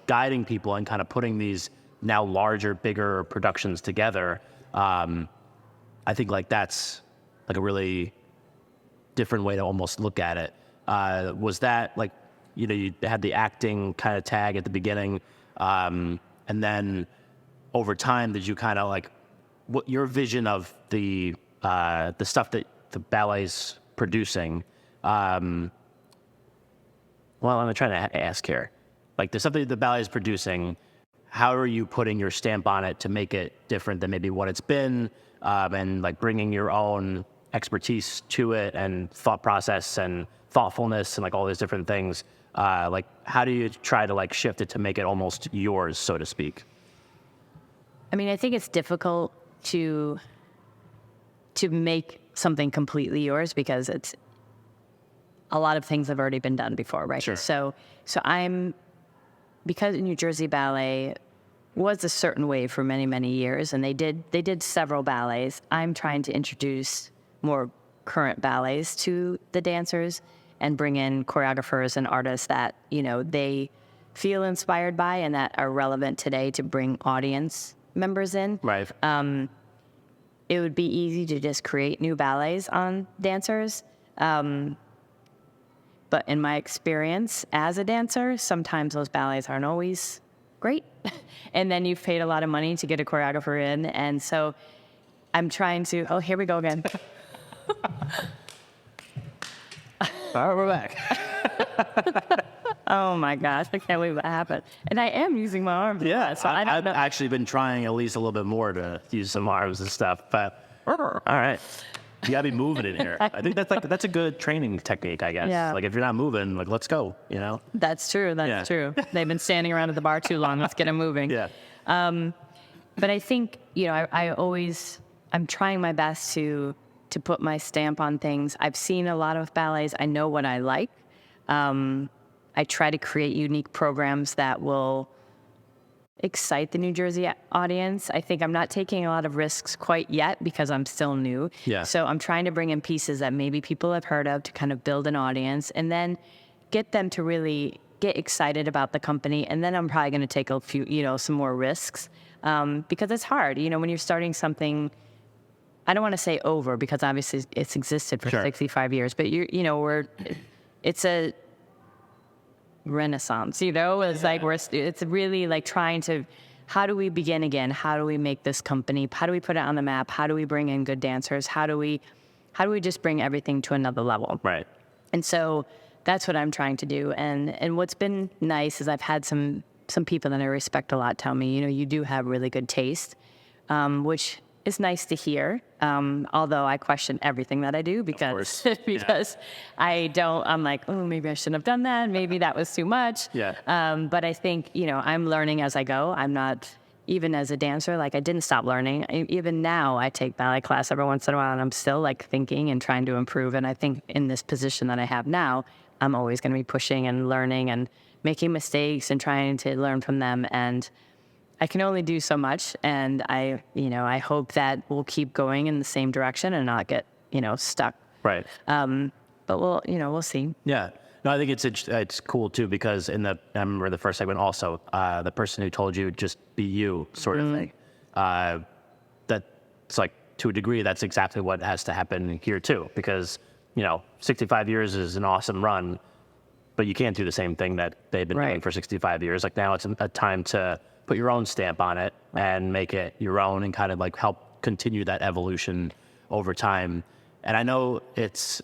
guiding people and kind of putting these now larger, bigger productions together. I think like that's like a really different way to almost look at it. Was that like, you had the acting kind of tag at the beginning, and then over time, did you kind of like, what your vision of the stuff that the ballet's producing? I'm trying to ask here, like the stuff that the ballet is producing, how are you putting your stamp on it to make it different than maybe what it's been, and like bringing your own expertise to it and thought process and thoughtfulness and like all these different things, like how do you try to like shift it to make it almost yours, so to speak? I mean, I think it's difficult to make something completely yours because a lot of things have already been done before, right? Sure. So because New Jersey Ballet was a certain way for many, many years, and they did several ballets. I'm trying to introduce more current ballets to the dancers and bring in choreographers and artists that, they feel inspired by and that are relevant today to bring audience members in. Right. It would be easy to just create new ballets on dancers. But in my experience as a dancer, sometimes those ballets aren't always great. And then you've paid a lot of money to get a choreographer in. And so I'm trying to, oh, here we go again. All right, we're back. Oh my gosh, I can't believe that happened. And I am using my arms. Yeah, So I don't I've know. actually been trying at least a little bit more to use some arms and stuff, but all right. You gotta be moving in here. I think that's a good training technique, I guess. Yeah. Like if you're not moving, like let's go, That's true. That's Yeah. true. They've been standing around at the bar too long. Let's get them moving. Yeah. But I think, I'm trying my best to put my stamp on things. I've seen a lot of ballets. I know what I like. I try to create unique programs that will excite the New Jersey audience. I think I'm not taking a lot of risks quite yet because I'm still new. Yeah. So I'm trying to bring in pieces that maybe people have heard of to kind of build an audience and then get them to really get excited about the company. And then I'm probably going to take a few, some more risks because it's hard. When you're starting something, I don't want to say over because obviously it's existed for Sure. 65 years, but it's a renaissance, it's like it's really like trying to, how do we begin again? How do we make this company? How do we put it on the map? How do we bring in good dancers? How do we just bring everything to another level? Right. And so that's what I'm trying to do. And what's been nice is I've had some people that I respect a lot tell me, you do have really good taste, which is nice to hear. Although I question everything that I do because I'm like, oh, maybe I shouldn't have done that. Maybe that was too much. Yeah. But I think, I'm learning as I go. I'm not, even as a dancer, like I didn't stop learning. Even now I take ballet class every once in a while and I'm still like thinking and trying to improve. And I think in this position that I have now, I'm always going to be pushing and learning and making mistakes and trying to learn from them. And I can only do so much, and I hope that we'll keep going in the same direction and not get, stuck. Right. But we'll see. Yeah. No, I think it's cool too because I remember the first segment also, the person who told you just be you sort of thing. That's like to a degree, that's exactly what has to happen here too because, 65 years is an awesome run, but you can't do the same thing that they've been doing for 65 years. Like now it's a time to put your own stamp on it and make it your own and kind of like help continue that evolution over time. And I know it's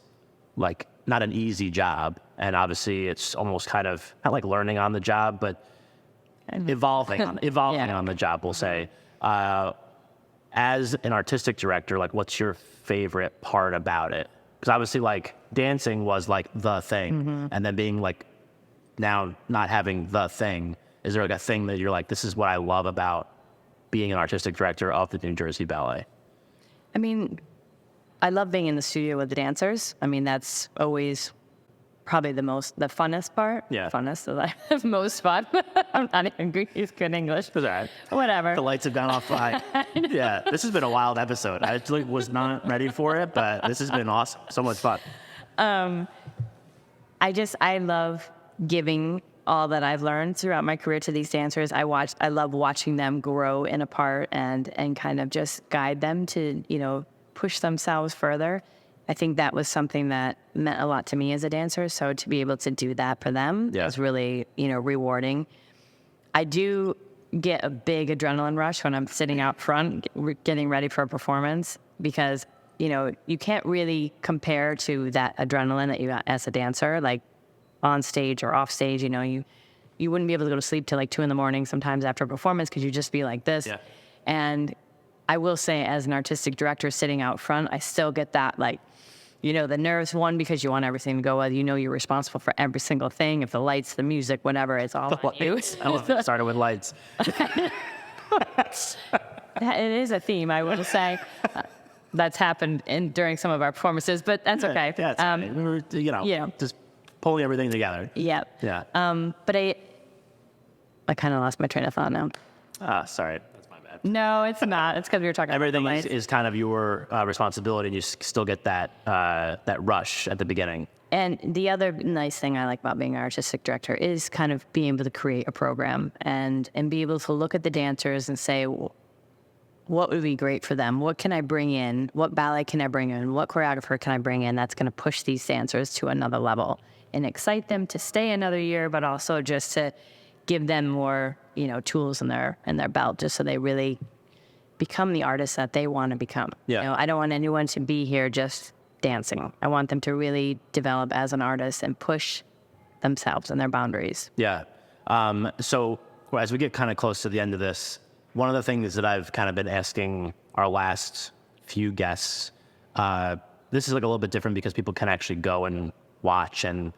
like not an easy job. And obviously it's almost kind of not like learning on the job, but evolving on the job, we'll say. As an artistic director, like what's your favorite part about it? Because obviously like dancing was like the thing and then being like now not having the thing. Is there like a thing that you're like, this is what I love about being an artistic director of the New Jersey Ballet? I mean, I love being in the studio with the dancers. I mean, that's always probably the funnest part. Yeah. Funnest, is like most fun. I'm not even good English. That's all right. Whatever. The lights have gone off high. Yeah, this has been a wild episode. I actually was not ready for it, but this has been awesome. So much fun. I love giving all that I've learned throughout my career to these dancers. I love watching them grow in a part and kind of just guide them to, push themselves further. I think that was something that meant a lot to me as a dancer. So to be able to do that for them was really, rewarding. I do get a big adrenaline rush when I'm sitting out front getting ready for a performance because, you can't really compare to that adrenaline that you got as a dancer, like on stage or off stage. You wouldn't be able to go to sleep till like 2 a.m. sometimes after a performance because you'd just be like this. Yeah. And I will say as an artistic director sitting out front, I still get that like, the nerves, one, because you want everything to go well. You're responsible for every single thing. If the lights, the music, whatever, it's all on you. I love it. Started with lights. It is a theme, I will say. that's happened during some of our performances, but that's okay. Yeah, it's fine. We were, just pulling everything together. Yeah. Yeah. But I kind of lost my train of thought now. Sorry. That's my bad. No, it's not. It's because we were talking Everything about is kind of your responsibility, and you still get that rush at the beginning. And the other nice thing I like about being an artistic director is kind of being able to create a program and be able to look at the dancers and say, what would be great for them? What can I bring in? What ballet can I bring in? What choreographer can I bring in that's going to push these dancers to another level and excite them to stay another year, but also just to give them more, tools in their belt, just so they really become the artists that they want to become. Yeah. I don't want anyone to be here just dancing. I want them to really develop as an artist and push themselves and their boundaries. Yeah. So as we get kind of close to the end of this, one of the things that I've kind of been asking our last few guests, this is like a little bit different because people can actually go and watch and,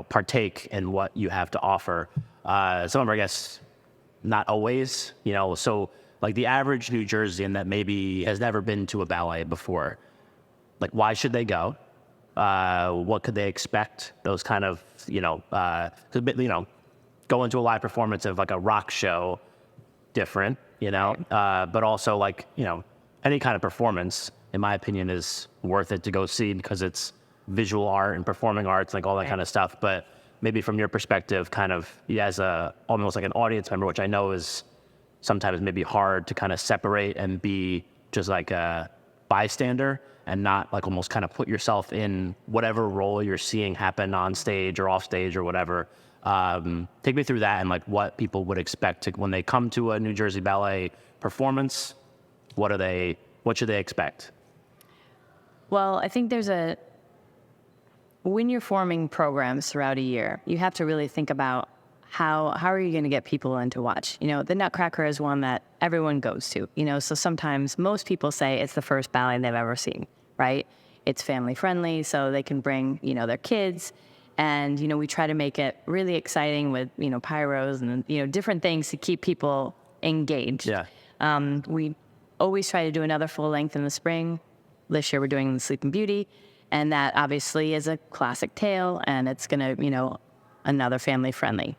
partake in what you have to offer. Some of our guests, not always, so like the average New Jerseyan that maybe has never been to a ballet before, like why should they go? What could they expect? Those kind of, go into a live performance of like a rock show, different, but also like, any kind of performance, in my opinion, is worth it to go see because it's visual art and performing arts, like all that kind of stuff. But maybe from your perspective, kind of as almost like an audience member, which I know is sometimes maybe hard to kind of separate and be just like a bystander and not like almost kind of put yourself in whatever role you're seeing happen on stage or off stage or whatever. Take me through that and like what people would expect when they come to a New Jersey Ballet performance. What should they expect? Well, I think when you're forming programs throughout a year, you have to really think about how are you going to get people in to watch? The Nutcracker is one that everyone goes to, so sometimes most people say it's the first ballet they've ever seen, right? It's family friendly, so they can bring, their kids. And, we try to make it really exciting with, pyros and, different things to keep people engaged. Yeah. We always try to do another full length in the spring. This year we're doing The Sleeping Beauty. And that obviously is a classic tale, and it's going to, another family friendly.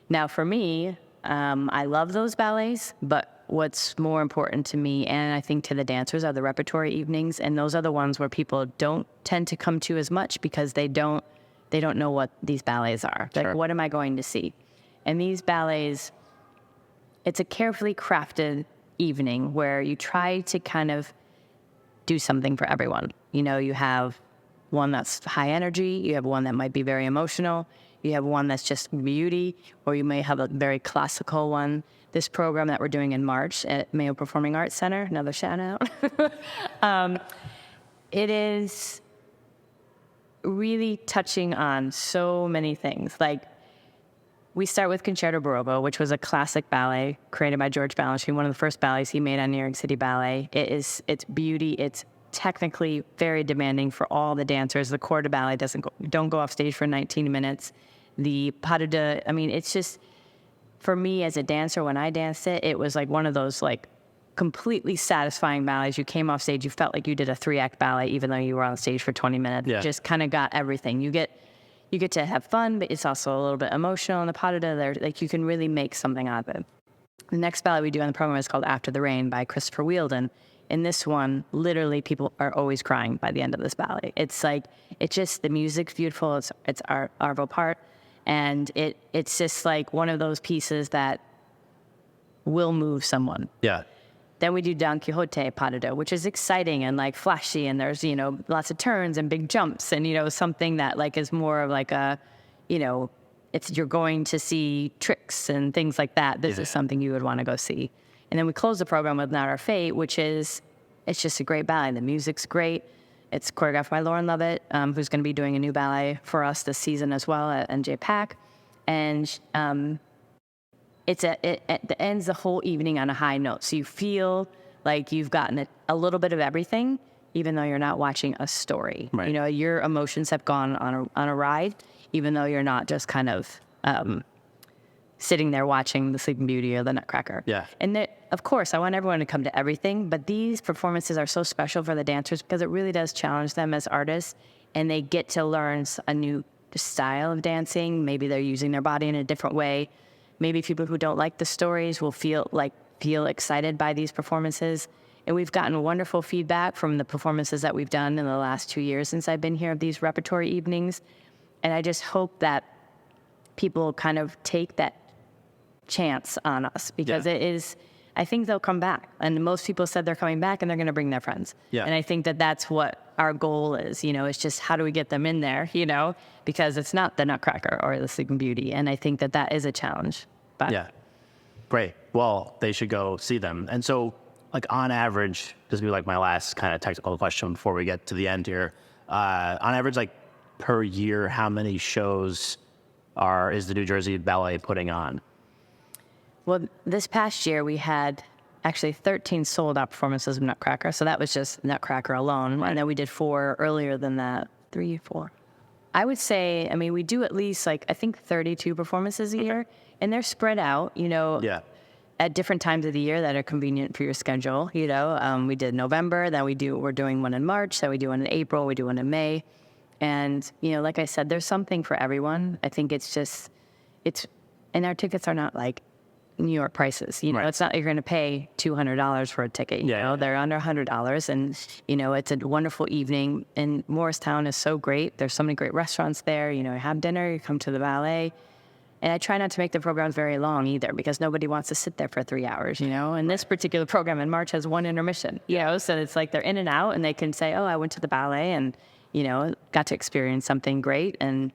Now for me, I love those ballets, but what's more important to me, and I think to the dancers, are the repertory evenings. And those are the ones where people don't tend to come to as much because they don't know what these ballets are. Sure. Like, what am I going to see? And these ballets, it's a carefully crafted evening where you try to kind of do something for everyone. You have one that's high energy, you have one that might be very emotional, you have one that's just beauty, or you may have a very classical one. This program that we're doing in March at Mayo Performing Arts Center, another shout out, it is really touching on so many things. Like, we start with Concerto Barobo, which was a classic ballet created by George Balanchine, one of the first ballets he made on New York City Ballet. It's beauty. It's technically very demanding for all the dancers. The corps de ballet don't go off stage for 19 minutes. The pas de deux, it's just, for me as a dancer, when I danced it, it was like one of those like completely satisfying ballets. You came off stage, you felt like you did a 3-act ballet, even though you were on stage for 20 minutes. Yeah. Just kind of got everything. You get to have fun, but it's also a little bit emotional. And the pas de deux, like, you can really make something out of it. The next ballet we do on the program is called After the Rain by Christopher Wheeldon. In this one, literally people are always crying by the end of this ballet. It's like, the music's beautiful. It's arvo part. And it's just like one of those pieces that will move someone. Yeah. Then we do Don Quixote pas de deux, which is exciting and like flashy, and there's, lots of turns and big jumps and, something that like is more of like a, you're going to see tricks and things like that. This is something you would want to go see. And then we close the program with Not Our Fate, which is, it's just a great ballet. The music's great. It's choreographed by Lauren Lovett, who's going to be doing a new ballet for us this season as well at NJ Pack. And it ends the whole evening on a high note. So you feel like you've gotten a little bit of everything, even though you're not watching a story. Right. Your emotions have gone on a ride, even though you're not just kind of sitting there watching the Sleeping Beauty or the Nutcracker. Yeah. And of course, I want everyone to come to everything, but these performances are so special for the dancers because it really does challenge them as artists, and they get to learn a new style of dancing. Maybe they're using their body in a different way. Maybe people who don't like the stories will feel excited by these performances. And we've gotten wonderful feedback from the performances that we've done in the last 2 years since I've been here of these repertory evenings. And I just hope that people kind of take that chance on us because it is, I think they'll come back. And most people said they're coming back and they're going to bring their friends. Yeah. And I think that that's what our goal is, it's just how do we get them in there, because it's not the Nutcracker or the Sleeping Beauty. And I think that that is a challenge. But yeah. Great. Well, they should go see them. And so, like, on average, this will be like my last kind of technical question before we get to the end here. On average, like per year, how many shows is the New Jersey Ballet putting on? Well, this past year we had actually 13 sold-out performances of Nutcracker. So that was just Nutcracker alone. Right. And then we did 4 earlier than that, 3, 4. I would say, we do at least, I think 32 performances a year. And they're spread out, at different times of the year that are convenient for your schedule. We did November, then we're doing one in March, then we do one in April, we do one in May. And, like I said, there's something for everyone. I think and our tickets are not like New York prices. Right. It's not like you're going to pay $200 for a ticket. They're under $100, and it's a wonderful evening. And Morristown is so great. There's so many great restaurants there. You have dinner, you come to the ballet, and I try not to make the programs very long either because nobody wants to sit there for 3 hours. And this particular program in March has 1 intermission. So it's like they're in and out, and they can say, "Oh, I went to the ballet and got to experience something great." And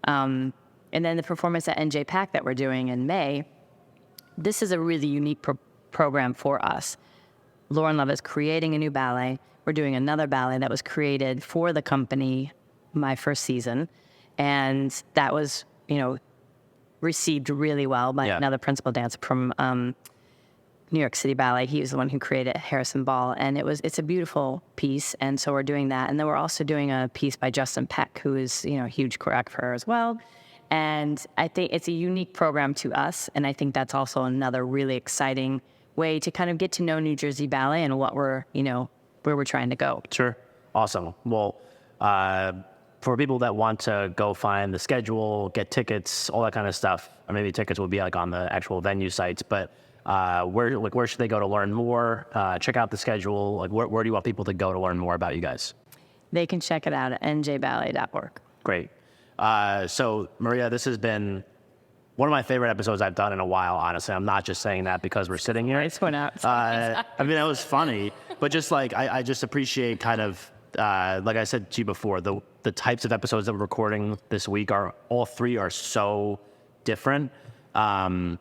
then the performance at NJ Pack that we're doing in May. This is a really unique program for us. Lauren Love is creating a new ballet. We're doing another ballet that was created for the company my first season. And that was, received really well by another principal dancer from New York City Ballet. He was the one who created Harrison Ball. And it's a beautiful piece. And so we're doing that. And then we're also doing a piece by Justin Peck, who is, a huge choreographer as well. And I think it's a unique program to us, and I think that's also another really exciting way to kind of get to know New Jersey Ballet and what where we're trying to go. Sure. Awesome. Well, for people that want to go find the schedule, get tickets, all that kind of stuff, or maybe tickets will be like on the actual venue sites, but where should they go to learn more? Check out the schedule. Like, where do you want people to go to learn more about you guys? They can check it out at njballet.org. Great. So, Maria, this has been one of my favorite episodes I've done in a while, honestly. I'm not just saying that because we're sitting here. It's went out. That was funny, but just I just appreciate kind of, like I said to you before, the types of episodes that we're recording this week all 3 are so different. I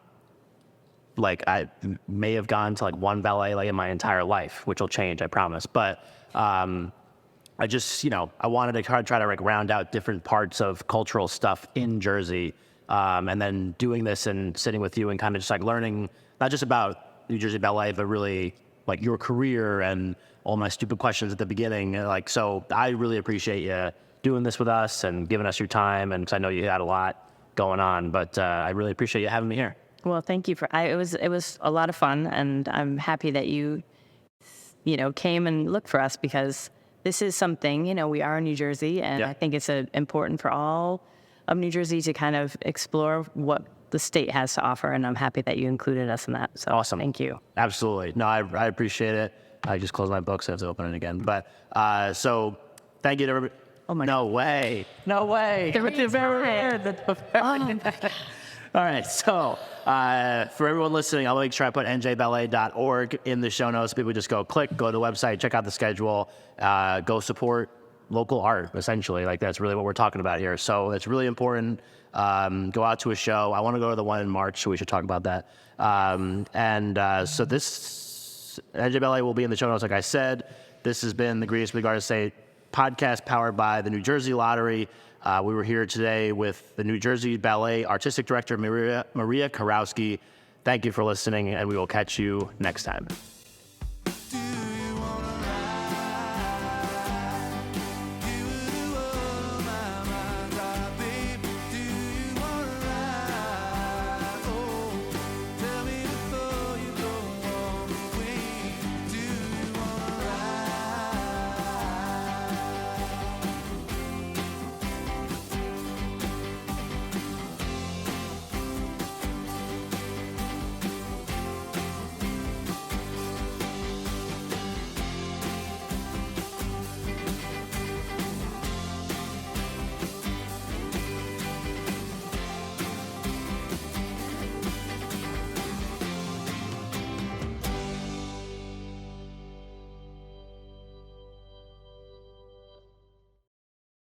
may have gone to 1 ballet in my entire life, which will change, I promise. But, I just, I wanted to try to round out different parts of cultural stuff in Jersey, and then doing this and sitting with you and kind of just learning not just about New Jersey Ballet, but really your career and all my stupid questions at the beginning. So I really appreciate you doing this with us and giving us your time, and 'cause I know you had a lot going on, but I really appreciate you having me here. Well, thank you it was a lot of fun, and I'm happy that you came and looked for us because this is something, we are in New Jersey, and I think it's important for all of New Jersey to kind of explore what the state has to offer, and I'm happy that you included us in that. So awesome. Thank you. Absolutely. No, I appreciate it. I just closed my book, so I have to open it again. But so thank you to everybody. Oh my No way. No way. The very All right, so for everyone listening, I'll make sure I put njballet.org in the show notes. People just go to the website, check out the schedule, go support local art, essentially. That's really what we're talking about here. So it's really important. Go out to a show. I want to go to the one in March, so we should talk about that. So this NJ Ballet will be in the show notes, like I said. This has been the Greatest Big Artist Say podcast powered by the New Jersey Lottery. We were here today with the New Jersey Ballet Artistic Director, Maria Kowroski. Thank you for listening, and we will catch you next time.